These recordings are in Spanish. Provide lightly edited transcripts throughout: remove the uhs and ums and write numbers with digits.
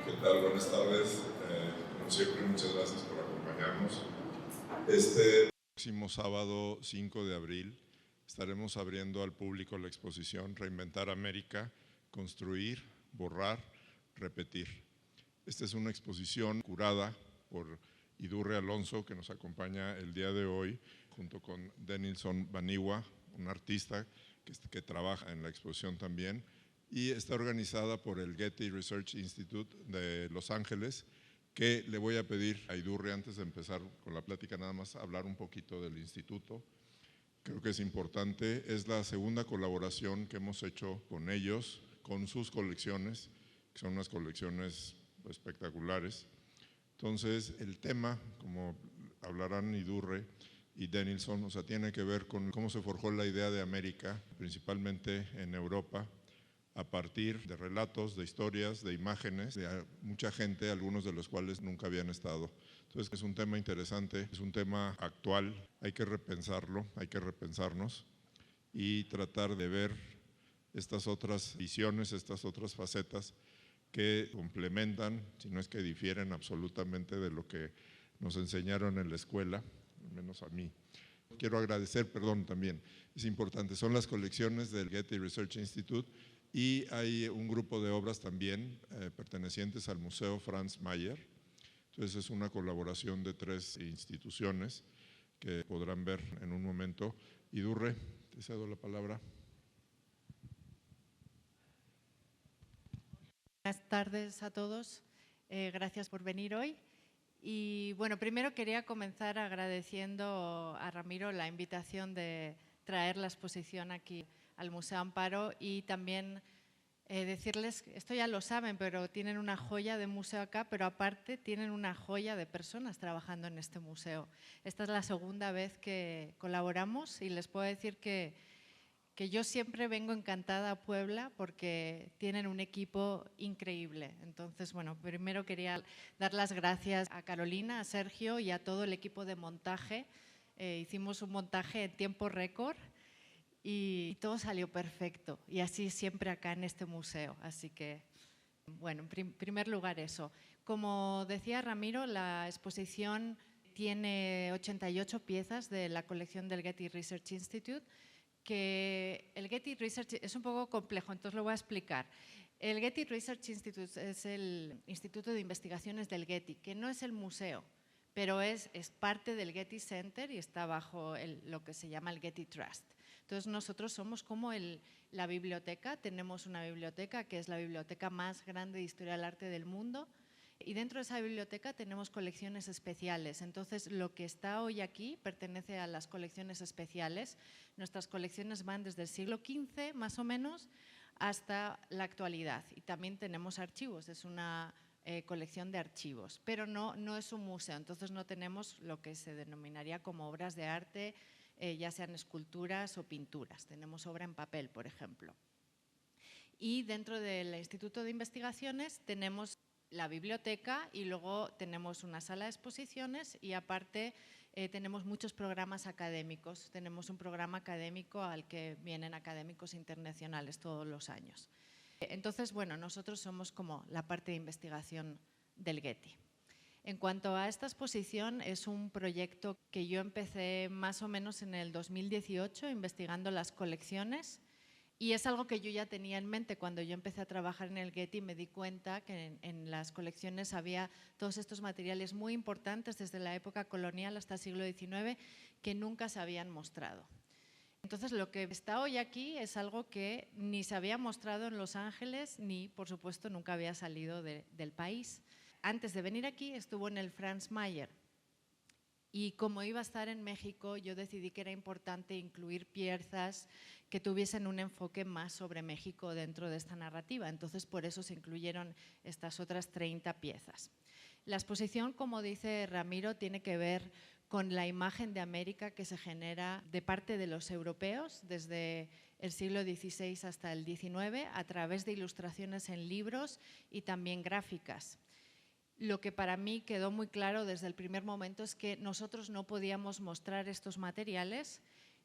¿Qué tal? Buenas tardes. Como siempre, muchas gracias por acompañarnos. Este próximo sábado 5 de abril estaremos abriendo al público la exposición Reinventar América, Construir, Borrar, Repetir. Esta es una exposición curada por Idurre Alonso, que nos acompaña el día de hoy, junto con Denilson Baniwa, un artista que trabaja en la exposición también, y está organizada por el Getty Research Institute de Los Ángeles, que le voy a pedir a Idurre, antes de empezar con la plática, nada más hablar un poquito del instituto. Creo que es importante, es la segunda colaboración que hemos hecho con ellos, con sus colecciones, que son unas colecciones espectaculares. Entonces, el tema, como hablarán Idurre y Denilson, tiene que ver con cómo se forjó la idea de América, principalmente en Europa, a partir de relatos, de historias, de imágenes, de mucha gente, algunos de los cuales nunca habían estado. Entonces es un tema interesante, es un tema actual, hay que repensarlo, hay que repensarnos y tratar de ver estas otras visiones, estas otras facetas que complementan, si no es que difieren absolutamente de lo que nos enseñaron en la escuela, al menos a mí. Quiero agradecer, también, es importante, son las colecciones del Getty Research Institute y hay un grupo de obras también pertenecientes al Museo Franz Mayer. Entonces es una colaboración de 3 instituciones que podrán ver en un momento. Idurre, te cedo la palabra. Buenas tardes a todos, gracias por venir hoy. Y bueno, primero quería comenzar agradeciendo a Ramiro la invitación de traer la exposición aquí al Museo Amparo y también decirles, esto ya lo saben, pero tienen una joya de museo acá, pero aparte tienen una joya de personas trabajando en este museo. Esta es la segunda vez que colaboramos y les puedo decir que yo siempre vengo encantada a Puebla porque tienen un equipo increíble. Entonces, bueno, primero quería dar las gracias a Carolina, a Sergio y a todo el equipo de montaje. Hicimos un montaje en tiempo récord y todo salió perfecto. Y así siempre acá en este museo. Así que, bueno, en primer lugar eso. Como decía Ramiro, la exposición tiene 88 piezas de la colección del Getty Research Institute, que el Getty Research es un poco complejo, entonces lo voy a explicar. El Getty Research Institute es el Instituto de Investigaciones del Getty, que no es el museo, pero es parte del Getty Center y está bajo lo que se llama el Getty Trust. Entonces nosotros somos como la biblioteca, tenemos una biblioteca que es la biblioteca más grande de historia del arte del mundo, y dentro de esa biblioteca tenemos colecciones especiales. Entonces, lo que está hoy aquí pertenece a las colecciones especiales. Nuestras colecciones van desde el siglo XV, más o menos, hasta la actualidad. Y también tenemos archivos, es una colección de archivos, pero no es un museo. Entonces, no tenemos lo que se denominaría como obras de arte, ya sean esculturas o pinturas. Tenemos obra en papel, por ejemplo. Y dentro del Instituto de Investigaciones tenemos la biblioteca y luego tenemos una sala de exposiciones y aparte tenemos muchos programas académicos. Tenemos un programa académico al que vienen académicos internacionales todos los años. Entonces, bueno, nosotros somos como la parte de investigación del Getty. En cuanto a esta exposición, es un proyecto que yo empecé más o menos en el 2018 investigando las colecciones. Y es algo que yo ya tenía en mente cuando yo empecé a trabajar en el Getty. Me di cuenta que en las colecciones había todos estos materiales muy importantes desde la época colonial hasta el siglo XIX que nunca se habían mostrado. Entonces, lo que está hoy aquí es algo que ni se había mostrado en Los Ángeles ni, por supuesto, nunca había salido del país. Antes de venir aquí estuvo en el Franz Mayer. Y como iba a estar en México, yo decidí que era importante incluir piezas que tuviesen un enfoque más sobre México dentro de esta narrativa. Entonces, por eso se incluyeron estas otras 30 piezas. La exposición, como dice Ramiro, tiene que ver con la imagen de América que se genera de parte de los europeos desde el siglo XVI hasta el XIX a través de ilustraciones en libros y también gráficas. Lo que para mí quedó muy claro desde el primer momento es que nosotros no podíamos mostrar estos materiales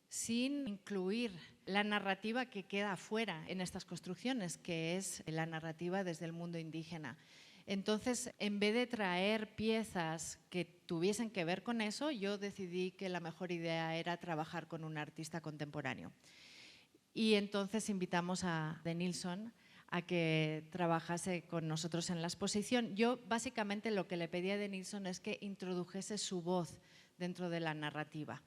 sin incluir la narrativa que queda afuera en estas construcciones, que es la narrativa desde el mundo indígena. Entonces, en vez de traer piezas que tuviesen que ver con eso, yo decidí que la mejor idea era trabajar con un artista contemporáneo. Y entonces invitamos a Denilson a que trabajase con nosotros en la exposición. Yo básicamente lo que le pedí a Denilson es que introdujese su voz dentro de la narrativa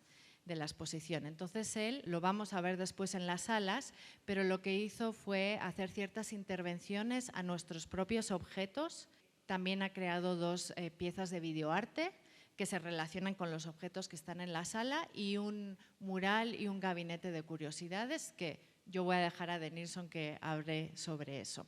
de la exposición. Entonces él, lo vamos a ver después en las salas, pero lo que hizo fue hacer ciertas intervenciones a nuestros propios objetos. También ha creado dos piezas de videoarte que se relacionan con los objetos que están en la sala y un mural y un gabinete de curiosidades que yo voy a dejar a Denilson que hable sobre eso.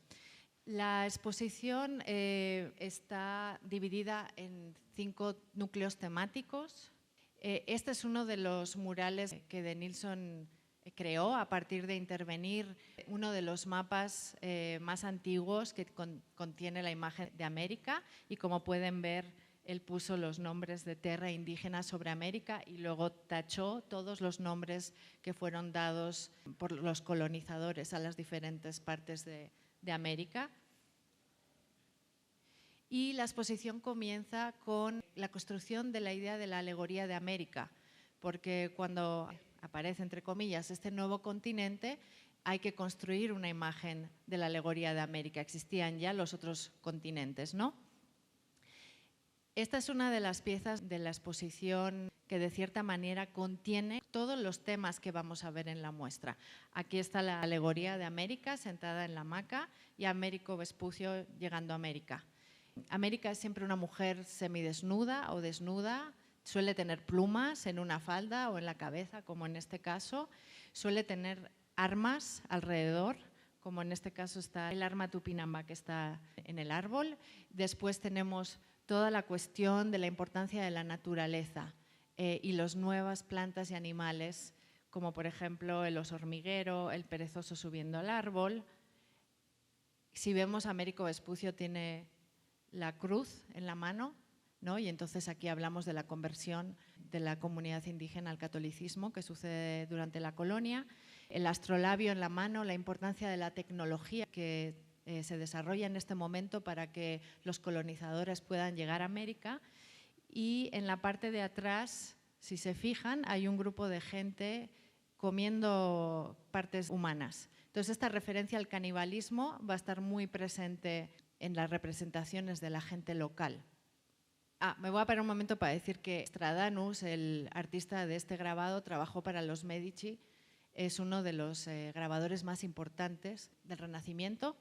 La exposición está dividida en 5 núcleos temáticos. Este es uno de los murales que Denilson creó a partir de intervenir uno de los mapas más antiguos que contiene la imagen de América y como pueden ver él puso los nombres de tierra indígena sobre América y luego tachó todos los nombres que fueron dados por los colonizadores a las diferentes partes de América. Y la exposición comienza con la construcción de la idea de la alegoría de América, porque cuando aparece, entre comillas, este nuevo continente, hay que construir una imagen de la alegoría de América. Existían ya los otros continentes, ¿no? Esta es una de las piezas de la exposición que de cierta manera contiene todos los temas que vamos a ver en la muestra. Aquí está la alegoría de América sentada en la hamaca y Américo Vespucio llegando a América. América es siempre una mujer semidesnuda o desnuda, suele tener plumas en una falda o en la cabeza, como en este caso, suele tener armas alrededor, como en este caso está el arma tupinamba que está en el árbol. Después tenemos toda la cuestión de la importancia de la naturaleza y las nuevas plantas y animales, como por ejemplo el oso hormiguero, el perezoso subiendo al árbol. Si vemos, Américo Vespucio tiene la cruz en la mano, ¿no? Y entonces aquí hablamos de la conversión de la comunidad indígena al catolicismo que sucede durante la colonia, el astrolabio en la mano, la importancia de la tecnología que se desarrolla en este momento para que los colonizadores puedan llegar a América y en la parte de atrás, si se fijan, hay un grupo de gente comiendo partes humanas. Entonces esta referencia al canibalismo va a estar muy presente en las representaciones de la gente local. Me voy a parar un momento para decir que Stradanus, el artista de este grabado, trabajó para los Medici, es uno de los grabadores más importantes del Renacimiento.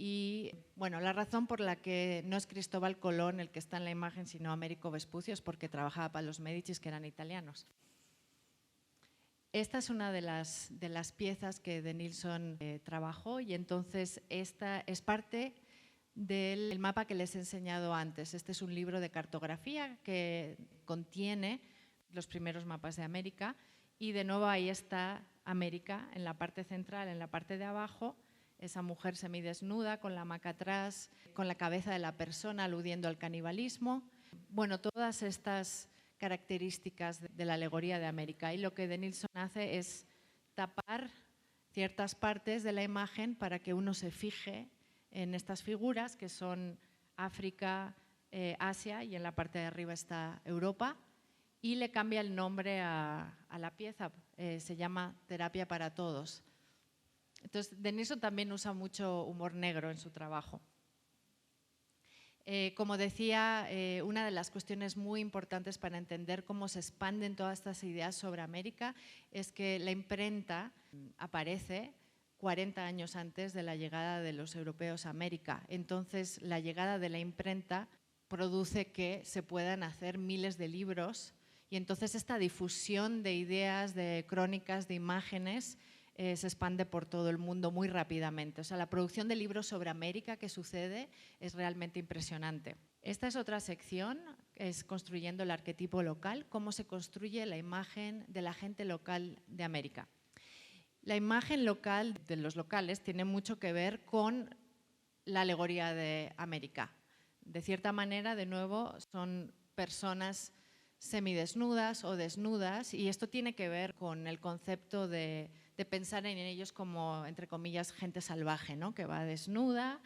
Y bueno, la razón por la que no es Cristóbal Colón el que está en la imagen, sino Américo Vespucio, es porque trabajaba para los Medicis, que eran italianos. Esta es una de las piezas que Denilson trabajó y entonces esta es parte del mapa que les he enseñado antes. Este es un libro de cartografía que contiene los primeros mapas de América y de nuevo ahí está América en la parte central, en la parte de abajo, esa mujer semidesnuda con la hamaca atrás, con la cabeza de la persona aludiendo al canibalismo. Bueno, todas estas características de la alegoría de América. Y lo que Denilson hace es tapar ciertas partes de la imagen para que uno se fije en estas figuras que son África, Asia y en la parte de arriba está Europa y le cambia el nombre a la pieza, se llama Terapia para Todos. Entonces, Denilson también usa mucho humor negro en su trabajo. Como decía, una de las cuestiones muy importantes para entender cómo se expanden todas estas ideas sobre América es que la imprenta aparece 40 años antes de la llegada de los europeos a América. Entonces, la llegada de la imprenta produce que se puedan hacer miles de libros y entonces esta difusión de ideas, de crónicas, de imágenes se expande por todo el mundo muy rápidamente. O sea, la producción de libros sobre América que sucede es realmente impresionante. Esta es otra sección, es construyendo el arquetipo local, cómo se construye la imagen de la gente local de América. La imagen local de los locales tiene mucho que ver con la alegoría de América. De cierta manera, de nuevo, son personas semidesnudas o desnudas y esto tiene que ver con el concepto de pensar en ellos como, entre comillas, gente salvaje, ¿no? Que va desnuda,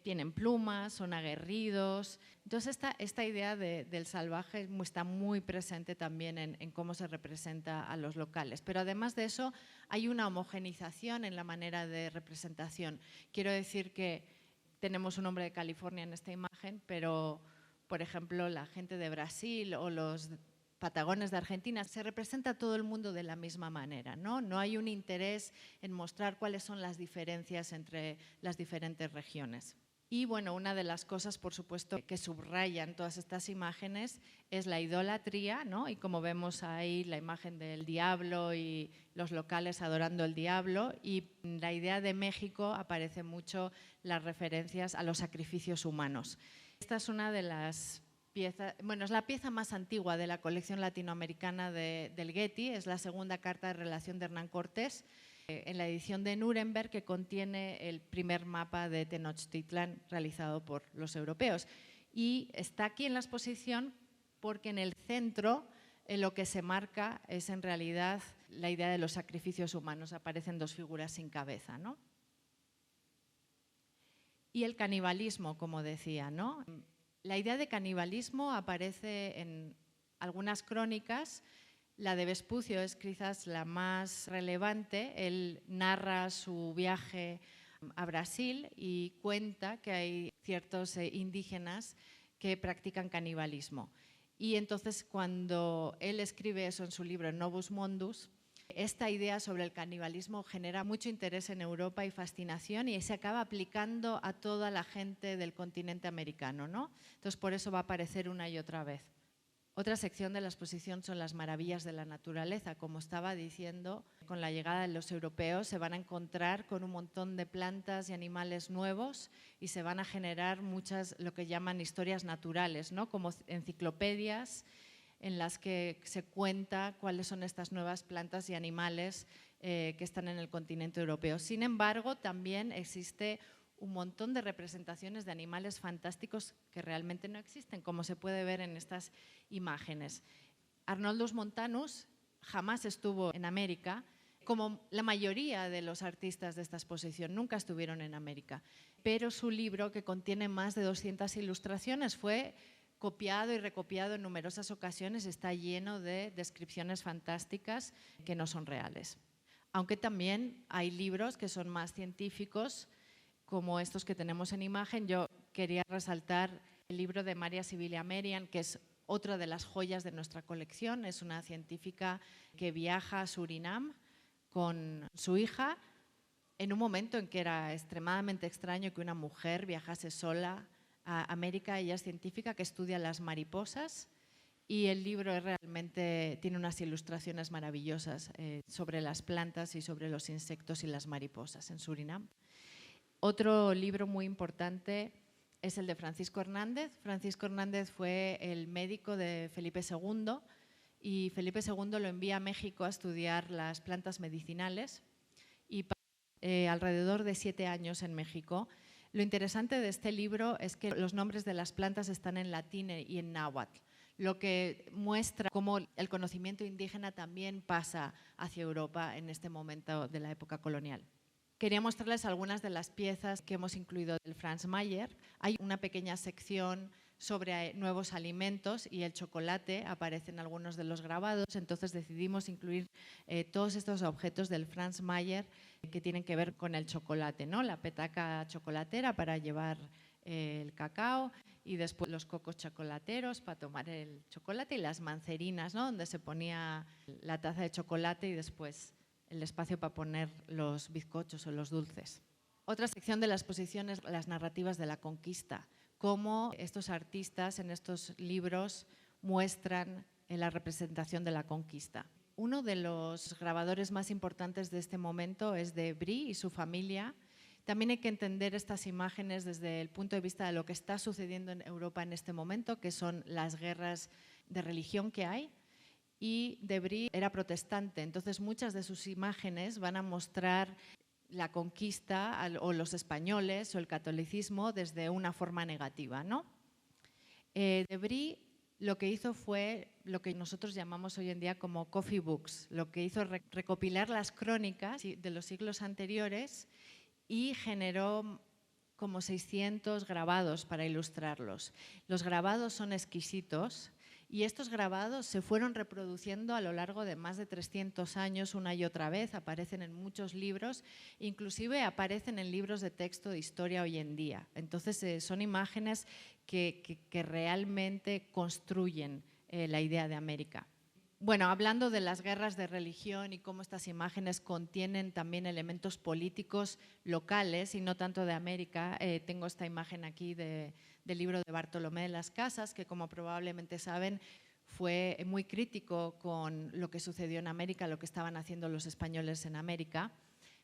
tienen plumas, son aguerridos. Entonces esta idea del salvaje está muy presente también en cómo se representa a los locales. Pero además de eso hay una homogenización en la manera de representación. Quiero decir que tenemos un hombre de California en esta imagen, pero por ejemplo la gente de Brasil o los patagones de Argentina, se representa a todo el mundo de la misma manera, ¿no? No hay un interés en mostrar cuáles son las diferencias entre las diferentes regiones. Y bueno, una de las cosas, por supuesto, que subrayan todas estas imágenes es la idolatría, ¿no? Y como vemos ahí la imagen del diablo y los locales adorando al diablo, y en la idea de México aparecen mucho las referencias a los sacrificios humanos. Esta es una de las pieza, bueno, es la pieza más antigua de la colección latinoamericana del Getty, es la segunda carta de relación de Hernán Cortés, en la edición de Nuremberg, que contiene el primer mapa de Tenochtitlán realizado por los europeos. Y está aquí en la exposición porque en el centro lo que se marca es en realidad la idea de los sacrificios humanos. Aparecen dos figuras sin cabeza, ¿no? Y el canibalismo, como decía, ¿no? La idea de canibalismo aparece en algunas crónicas. La de Vespucio es quizás la más relevante. Él narra su viaje a Brasil y cuenta que hay ciertos indígenas que practican canibalismo. Y entonces cuando él escribe eso en su libro Novus Mondus, esta idea sobre el canibalismo genera mucho interés en Europa y fascinación, y se acaba aplicando a toda la gente del continente americano, ¿no? Entonces, por eso va a aparecer una y otra vez. Otra sección de la exposición son las maravillas de la naturaleza. Como estaba diciendo, con la llegada de los europeos se van a encontrar con un montón de plantas y animales nuevos y se van a generar muchas, lo que llaman historias naturales, ¿no? Como enciclopedias en las que se cuenta cuáles son estas nuevas plantas y animales que están en el continente europeo. Sin embargo, también existe un montón de representaciones de animales fantásticos que realmente no existen, como se puede ver en estas imágenes. Arnoldus Montanus jamás estuvo en América, como la mayoría de los artistas de esta exposición, nunca estuvieron en América, pero su libro, que contiene más de 200 ilustraciones, fue copiado y recopiado en numerosas ocasiones, está lleno de descripciones fantásticas que no son reales. Aunque también hay libros que son más científicos, como estos que tenemos en imagen. Yo quería resaltar el libro de María Sibilia Merian, que es otra de las joyas de nuestra colección. Es una científica que viaja a Surinam con su hija en un momento en que era extremadamente extraño que una mujer viajase sola a América. Ella es científica que estudia las mariposas y el libro realmente tiene unas ilustraciones maravillosas sobre las plantas y sobre los insectos y las mariposas en Surinam. Otro libro muy importante es el de Francisco Hernández. Francisco Hernández fue el médico de Felipe II y Felipe II lo envía a México a estudiar las plantas medicinales y alrededor de 7 años en México. Lo interesante de este libro es que los nombres de las plantas están en latín y en náhuatl, lo que muestra cómo el conocimiento indígena también pasa hacia Europa en este momento de la época colonial. Quería mostrarles algunas de las piezas que hemos incluido del Franz Mayer. Hay una pequeña sección sobre nuevos alimentos y el chocolate aparece en algunos de los grabados, entonces decidimos incluir todos estos objetos del Franz Mayer que tienen que ver con el chocolate, ¿no? La petaca chocolatera para llevar el cacao y después los cocos chocolateros para tomar el chocolate y las mancerinas, ¿no? Donde se ponía la taza de chocolate y después el espacio para poner los bizcochos o los dulces. Otra sección de la exposición es las narrativas de la conquista, cómo estos artistas en estos libros muestran la representación de la conquista. Uno de los grabadores más importantes de este momento es de Brie y su familia. También hay que entender estas imágenes desde el punto de vista de lo que está sucediendo en Europa en este momento, que son las guerras de religión que hay. Y de Brie era protestante, entonces muchas de sus imágenes van a mostrar la conquista o los españoles o el catolicismo desde una forma negativa, ¿no? De Brie lo que hizo fue lo que nosotros llamamos hoy en día como coffee books, lo que hizo recopilar las crónicas de los siglos anteriores y generó como 600 grabados para ilustrarlos. Los grabados son exquisitos y estos grabados se fueron reproduciendo a lo largo de más de 300 años una y otra vez, aparecen en muchos libros, inclusive aparecen en libros de texto de historia hoy en día. Entonces son imágenes que realmente construyen la idea de América. Bueno, hablando de las guerras de religión y cómo estas imágenes contienen también elementos políticos locales y no tanto de América, tengo esta imagen aquí del libro de Bartolomé de las Casas, que como probablemente saben fue muy crítico con lo que sucedió en América, lo que estaban haciendo los españoles en América.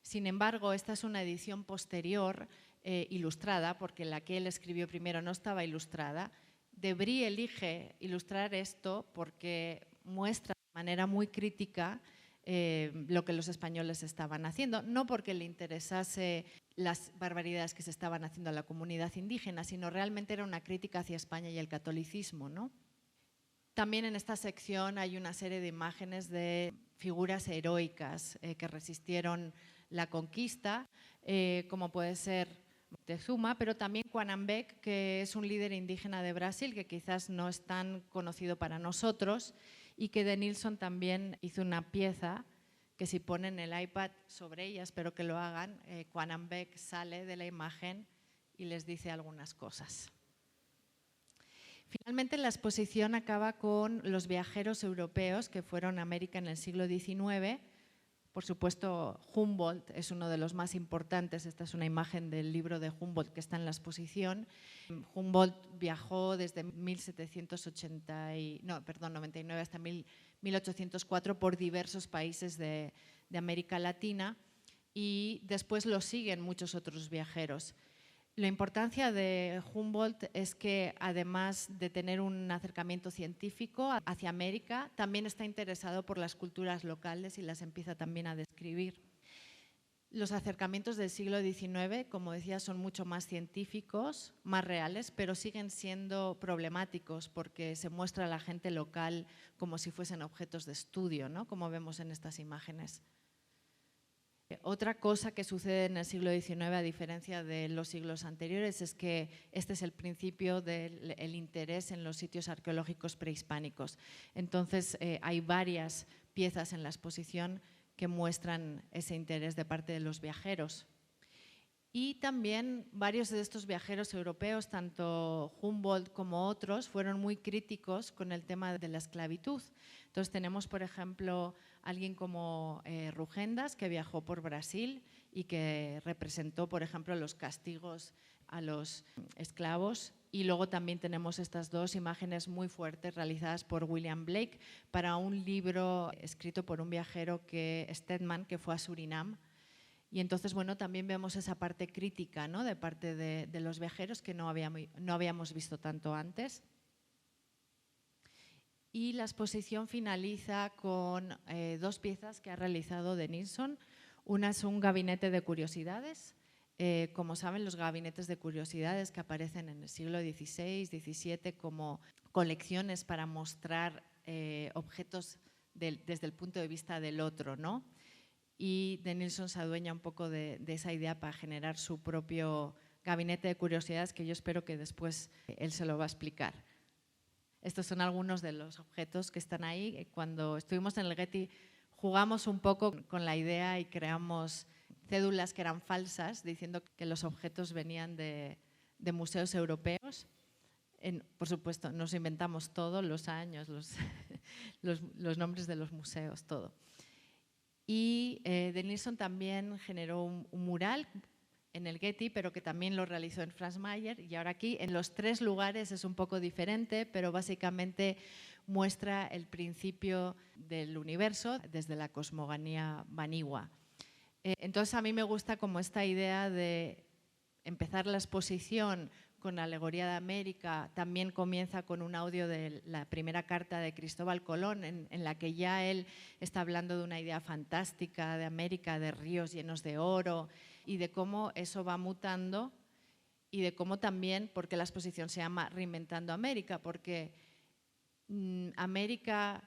Sin embargo, esta es una edición posterior ilustrada, porque la que él escribió primero no estaba ilustrada. De Bry elige ilustrar esto porque muestra de manera muy crítica lo que los españoles estaban haciendo, no porque le interesase las barbaridades que se estaban haciendo a la comunidad indígena, sino realmente era una crítica hacia España y el catolicismo, ¿no? También en esta sección hay una serie de imágenes de figuras heroicas que resistieron la conquista, como puede ser Moctezuma, pero también Quanambec, que es un líder indígena de Brasil que quizás no es tan conocido para nosotros y que Denilson también hizo una pieza que si ponen el iPad sobre ella, espero que lo hagan, Quanambec sale de la imagen y les dice algunas cosas. Finalmente, la exposición acaba con los viajeros europeos que fueron a América en el siglo XIX. Por supuesto, Humboldt es uno de los más importantes. Esta es una imagen del libro de Humboldt que está en la exposición. Humboldt viajó desde 99 hasta 1804 por diversos países de América Latina y después lo siguen muchos otros viajeros. La importancia de Humboldt es que, además de tener un acercamiento científico hacia América, también está interesado por las culturas locales y las empieza también a describir. Los acercamientos del siglo XIX, como decía, son mucho más científicos, más reales, pero siguen siendo problemáticos porque se muestra a la gente local como si fuesen objetos de estudio, ¿no? Como vemos en estas imágenes. Otra cosa que sucede en el siglo XIX, a diferencia de los siglos anteriores, es que este es el principio del interés en los sitios arqueológicos prehispánicos. Entonces, hay varias piezas en la exposición que muestran ese interés de parte de los viajeros. Y también varios de estos viajeros europeos, tanto Humboldt como otros, fueron muy críticos con el tema de la esclavitud. Entonces tenemos, por ejemplo, alguien como Rugendas, que viajó por Brasil y que representó, por ejemplo, los castigos a los esclavos. Y luego también tenemos estas dos imágenes muy fuertes realizadas por William Blake para un libro escrito por un viajero, Stedman, que fue a Surinam. Y entonces, bueno, también vemos esa parte crítica, ¿no?, de parte de los viajeros que no habíamos visto tanto antes. Y la exposición finaliza con dos piezas que ha realizado Denilson. Una es un gabinete de curiosidades. Como saben, los gabinetes de curiosidades que aparecen en el siglo XVI, XVII como colecciones para mostrar objetos desde el punto de vista del otro, ¿no? Y Denilson se adueña un poco de esa idea para generar su propio gabinete de curiosidades, que yo espero que después él se lo va a explicar. Estos son algunos de los objetos que están ahí. Cuando estuvimos en el Getty jugamos un poco con la idea y creamos cédulas que eran falsas, diciendo que los objetos venían de museos europeos. Por supuesto, nos inventamos todo, los años, los nombres de los museos, todo. Y Denilson también generó un mural en el Getty, pero que también lo realizó en Franz Mayer. Y ahora aquí, en los tres lugares, es un poco diferente, pero básicamente muestra el principio del universo desde la cosmogonía Banigua. Entonces, a mí me gusta como esta idea de empezar la exposición con la alegoría de América. También comienza con un audio de la primera carta de Cristóbal Colón, en la que ya él está hablando de una idea fantástica de América, de ríos llenos de oro, y de cómo eso va mutando, y de cómo también, porque la exposición se llama Reinventando América, porque América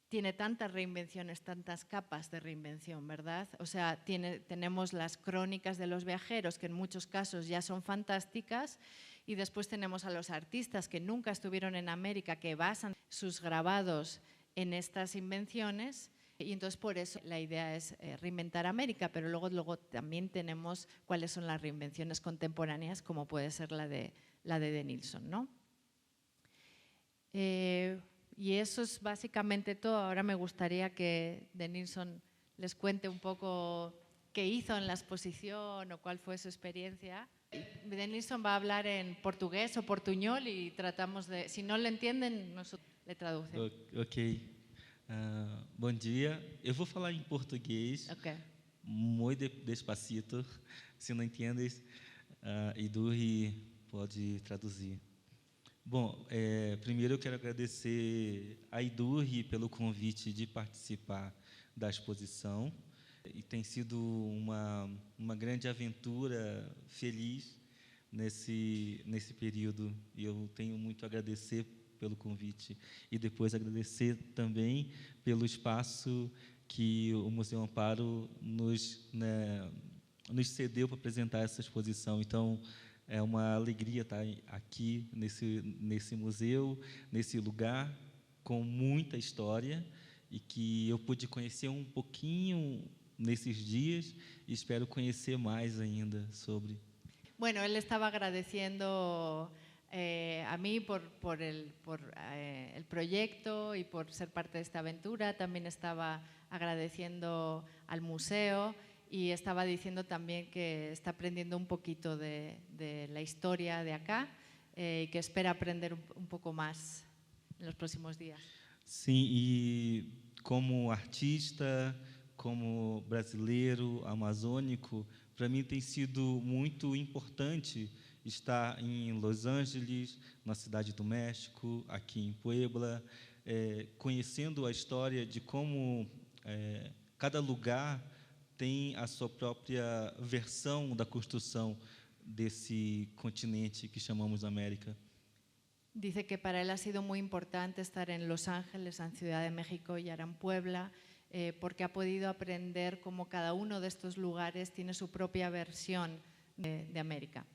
tiene tantas reinvenciones, tantas capas de reinvención, ¿verdad? O sea, tenemos las crónicas de los viajeros, que en muchos casos ya son fantásticas, y después tenemos a los artistas que nunca estuvieron en América, que basan sus grabados en estas invenciones, y entonces por eso la idea es reinventar América, pero luego también tenemos cuáles son las reinvenciones contemporáneas, como puede ser la de Denilson, ¿no? Y eso es básicamente todo. Ahora me gustaría que Denilson les cuente un poco qué hizo en la exposición o cuál fue su experiencia. Denilson va a hablar en portugués o portuñol y tratamos de, si no le entienden, nosotros le traducimos. Ok. Bom dia. Eu vou falar em português, Okay. muito despacito. Se não entendes, Idurri pode traduzir. Bom, primeiro eu quero agradecer a Idurri pelo convite de participar da exposição. E tem sido uma grande aventura feliz nesse período. E eu tenho muito a agradecer pelo convite. E depois agradecer também pelo espaço que o Museu Amparo nos cedeu para apresentar essa exposição. Então, é uma alegria estar aqui nesse museu, nesse lugar, com muita história, e que eu pude conhecer um pouquinho nesses dias e espero conhecer mais ainda sobre. Bueno, él estaba agradeciendo a mí por el proyecto y por ser parte de esta aventura. También estaba agradeciendo al museo y estaba diciendo también que está aprendiendo un poquito de la historia de acá y que espera aprender un poco más en los próximos días. Sim, e como artista, como brasileiro, amazônico, para mim tem sido muito importante estar em Los Angeles, na Cidade do México, aqui em Puebla, conhecendo a história de como cada lugar tem a sua própria versão da construção desse continente que chamamos América. Dice que para él ha sido muy importante estar en Los Ángeles, en Ciudad de México y ahora en Puebla, porque ha podido aprender cómo cada uno de estos lugares tiene su propia versión de América.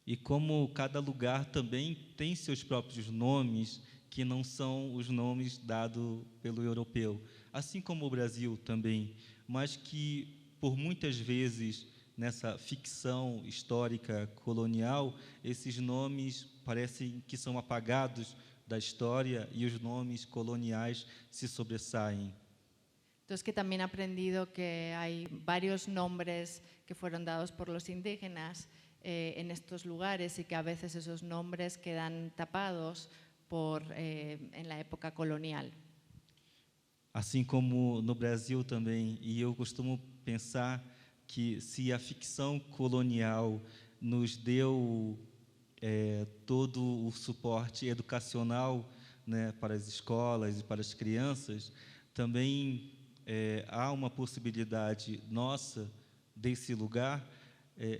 E como cada lugar também tem seus próprios nomes, que não são os nomes dados pelo europeu, assim como o Brasil também, mas que por muitas vezes nessa ficção histórica colonial, esses nomes parecem que são apagados da história e os nomes coloniais se sobressaem. Entonces, que también ha aprendido que hay varios nombres que fueron dados por los indígenas en estos lugares y que a veces esos nombres quedan tapados en la época colonial. Assim como no Brasil também, e eu costumo pensar que se a ficção colonial nos deu todo o suporte educacional, né, para as escolas e para as crianças, também há uma possibilidade nossa, desse lugar,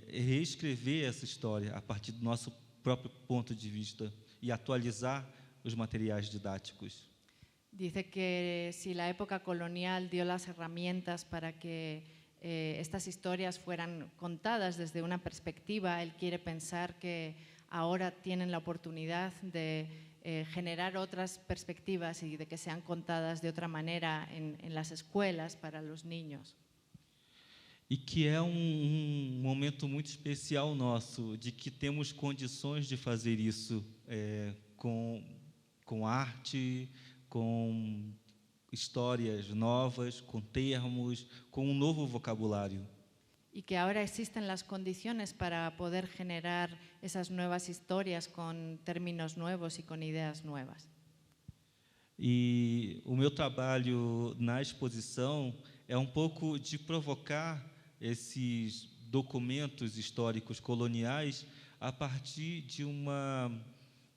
reescrever essa história a partir do nosso próprio ponto de vista e atualizar os materiais didáticos. Dice que si la época colonial dio las herramientas para que estas historias fueran contadas desde una perspectiva, él quiere pensar que ahora tienen la oportunidad de generar otras perspectivas y de que sean contadas de otra manera en las escuelas para los niños. E que é momento muito especial nosso, de que temos condições de fazer isso com arte, com histórias novas, com termos, com um novo vocabulário. Y que ahora existen las condiciones para poder generar esas nuevas historias con términos nuevos y con ideas nuevas. E o meu trabalho na exposição é um pouco de provocar esses documentos históricos coloniais a partir de uma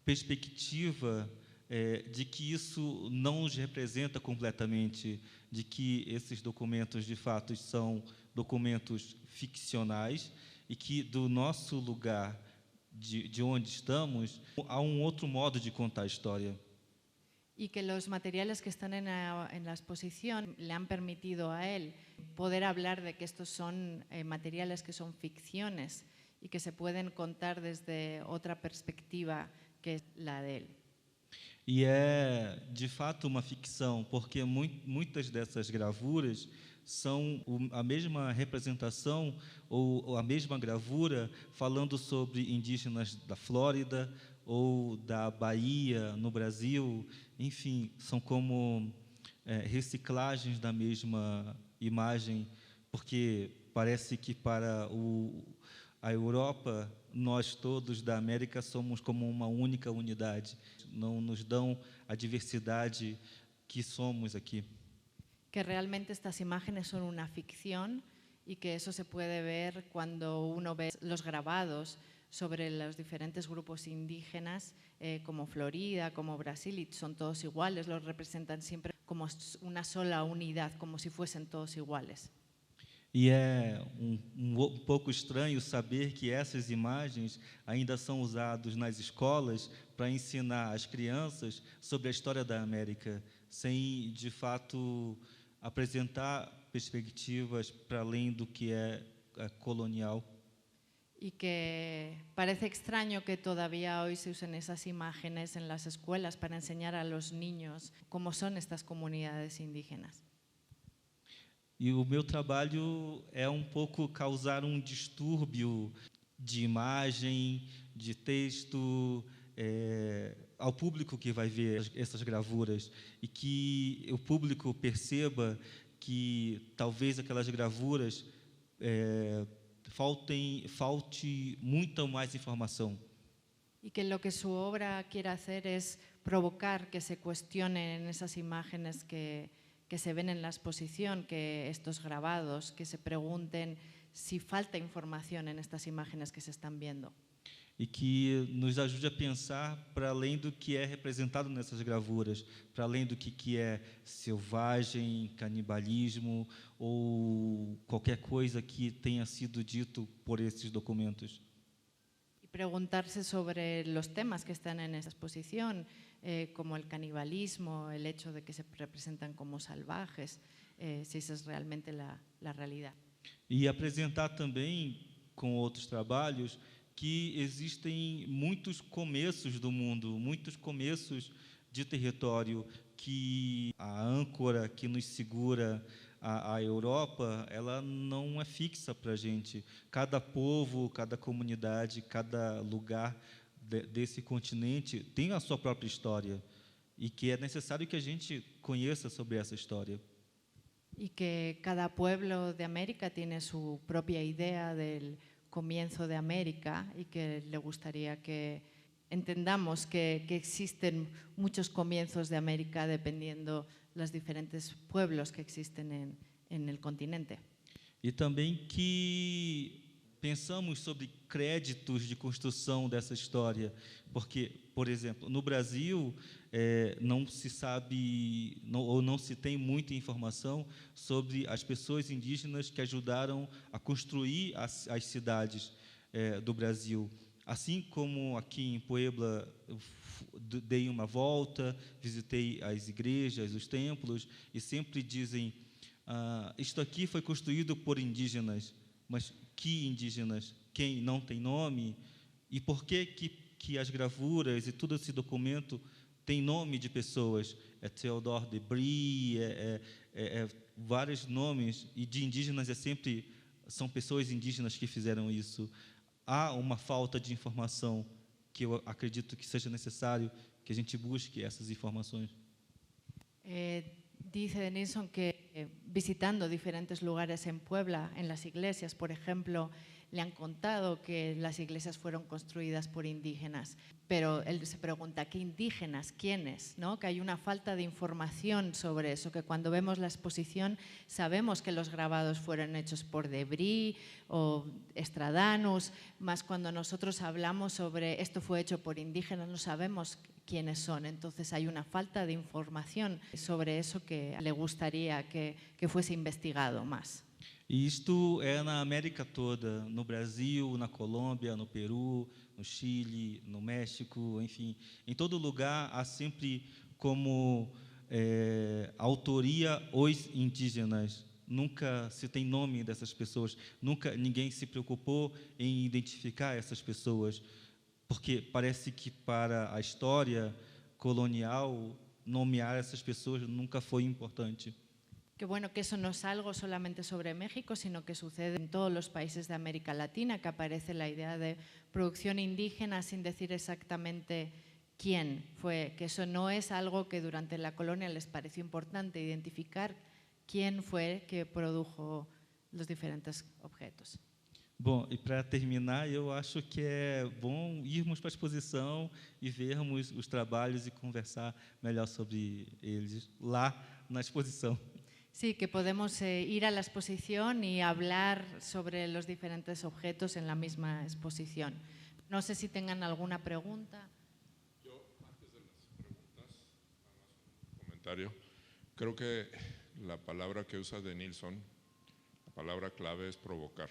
perspectiva de que isso não os representa completamente, de que esses documentos, de fato, são documentos ficcionais e que, do nosso lugar, de onde estamos, há um outro modo de contar a história. y que los materiales que están en la exposición le han permitido a él poder hablar de que estos son materiales que son ficciones y que se pueden contar desde otra perspectiva que es la de él. E é, de fato, uma ficção, porque muitas dessas gravuras são a mesma representação ou a mesma gravura falando sobre indígenas da Flórida ou da Bahia, no Brasil. Enfim, são como reciclagens da mesma imagem, porque parece que para a Europa, nós todos da América somos como uma única unidade. Não nos dão a diversidade que somos aqui. Que realmente estas imágenes son una ficción y que eso se puede ver cuando uno ve los grabados sobre los diferentes grupos indígenas como Florida, como Brasil, y son todos iguales, los representan siempre como una sola unidad, como si fuesen todos iguales. E é um pouco estranho saber que essas imagens ainda são usadas nas escolas para ensinar as crianças sobre a história da América, sem, de fato, apresentar perspectivas para além do que é colonial. Y que parece extraño que todavía hoy se usen esas imágenes en las escuelas para enseñar a los niños cómo son estas comunidades indígenas. E o meu trabalho é um pouco causar um distúrbio de imagem, de texto, ao público que vai ver essas gravuras, e que o público perceba que talvez aquelas gravuras falte muita mais informação. Y que lo que su obra quiere hacer es provocar que se cuestionen esas imágenes que se ven en la exposición, que estos grabados, que se pregunten si falta información en estas imágenes que se están viendo. E que nos ajude a pensar para além do que é representado nessas gravuras, para além do que é selvagem, canibalismo ou qualquer coisa que tenha sido dito por esses documentos. Y preguntarse sobre los temas que están en esta exposición, como el canibalismo, el hecho de que se representan como salvajes, si esa es realmente la realidad. E apresentar também, com outros trabalhos, que existem muitos começos do mundo, muitos começos de território, que a âncora que nos segura a Europa, ela não é fixa para a gente. Cada povo, cada comunidade, cada lugar desse continente tem a sua própria história e que é necessário que a gente conheça sobre essa história. Y que cada pueblo de América tiene su propia idea del comienzo de América y que le gustaría que entendamos que existen muchos comienzos de América dependiendo los diferentes pueblos que existen en el continente. E também que pensamos sobre créditos de construção dessa história, porque, por exemplo, no Brasil não se sabe ou não se tem muita informação sobre as pessoas indígenas que ajudaram a construir as cidades do Brasil. Assim como aqui em Puebla dei uma volta, visitei as igrejas, os templos, e sempre dizem, isto aqui foi construído por indígenas, mas que indígenas? Quem não tem nome? E por que as gravuras e todo esse documento tem nome de pessoas? É Theodore de Brie, vários nomes, e de indígenas são pessoas indígenas que fizeram isso. Há uma falta de informação que eu acredito que seja necessário que a gente busque essas informações. Dice Denison que visitando diferentes lugares en Puebla, en las iglesias, por ejemplo, le han contado que las iglesias fueron construidas por indígenas, pero él se pregunta, ¿qué indígenas? ¿Quiénes? ¿No? Que hay una falta de información sobre eso, que cuando vemos la exposición sabemos que los grabados fueron hechos por Debris o Estradanus, más cuando nosotros hablamos sobre esto fue hecho por indígenas, no sabemos quiénes son. Entonces hay una falta de información sobre eso que le gustaría que fuese investigado más. E isto é na América toda, no Brasil, na Colômbia, no Peru, no Chile, no México, enfim. Em todo lugar há sempre como autoria os indígenas. Nunca se tem nome dessas pessoas, nunca ninguém se preocupou em identificar essas pessoas, porque parece que para a história colonial nomear essas pessoas nunca foi importante. Que bueno, que eso no es algo solamente sobre México, sino que sucede en todos los países de América Latina, que aparece la idea de producción indígena sin decir exactamente quién fue, que eso no es algo que durante la colonia les pareció importante identificar quién fue que produjo los diferentes objetos. Bom, e para terminar, eu acho que é bom irmos para a exposição e vermos os trabalhos e conversar melhor sobre eles lá na exposição. Sí, que podemos ir a la exposición y hablar sobre los diferentes objetos en la misma exposición. No sé si tengan alguna pregunta. Yo, antes de las preguntas, nada más un comentario. Creo que la palabra que usa de Nilsson, la palabra clave es provocar.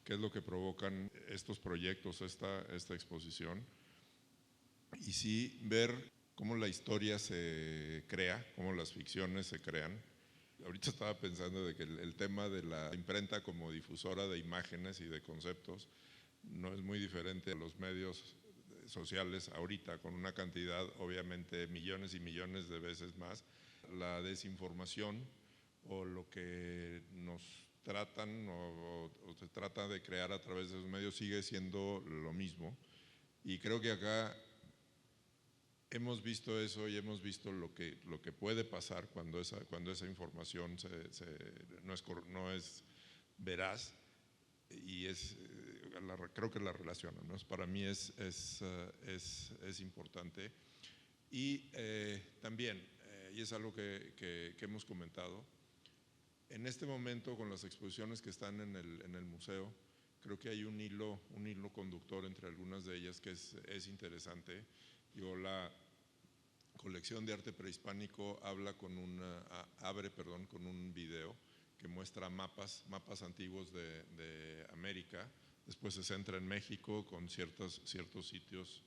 ¿Qué es lo que provocan estos proyectos, esta exposición? Y sí, ver cómo la historia se crea, cómo las ficciones se crean. Ahorita estaba pensando de que el tema de la imprenta como difusora de imágenes y de conceptos no es muy diferente a los medios sociales ahorita, con una cantidad, obviamente, millones y millones de veces más. La desinformación o lo que nos tratan o se trata de crear a través de esos medios sigue siendo lo mismo. Y creo que acá hemos visto eso y hemos visto lo que puede pasar cuando esa información no es veraz y creo que la relaciona, ¿no? Para mí es importante. Y también, y es algo que hemos comentado, en este momento con las exposiciones que están en el museo, creo que hay un hilo conductor entre algunas de ellas que es interesante. Digo, la colección de arte prehispánico abre con un video que muestra mapas antiguos de América. Después se centra en México con ciertos sitios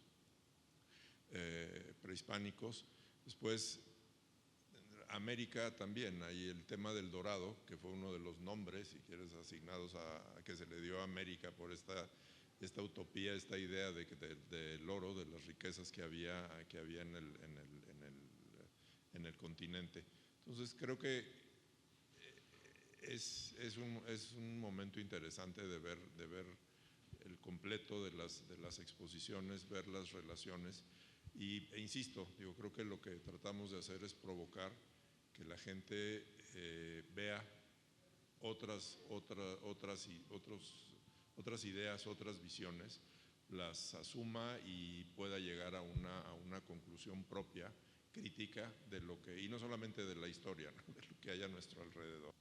prehispánicos. Después América también, hay el tema del dorado, que fue uno de los nombres, si quieres, asignados a que se le dio a América por esta utopía, esta idea del oro, de las riquezas que había en el continente. Entonces creo que es un momento interesante de ver el completo de las exposiciones, ver las relaciones e insisto, creo que lo que tratamos de hacer es provocar que la gente vea otras ideas, otras visiones, las asuma y pueda llegar a una conclusión propia, crítica de lo que, y no solamente de la historia, ¿no? De lo que hay a nuestro alrededor.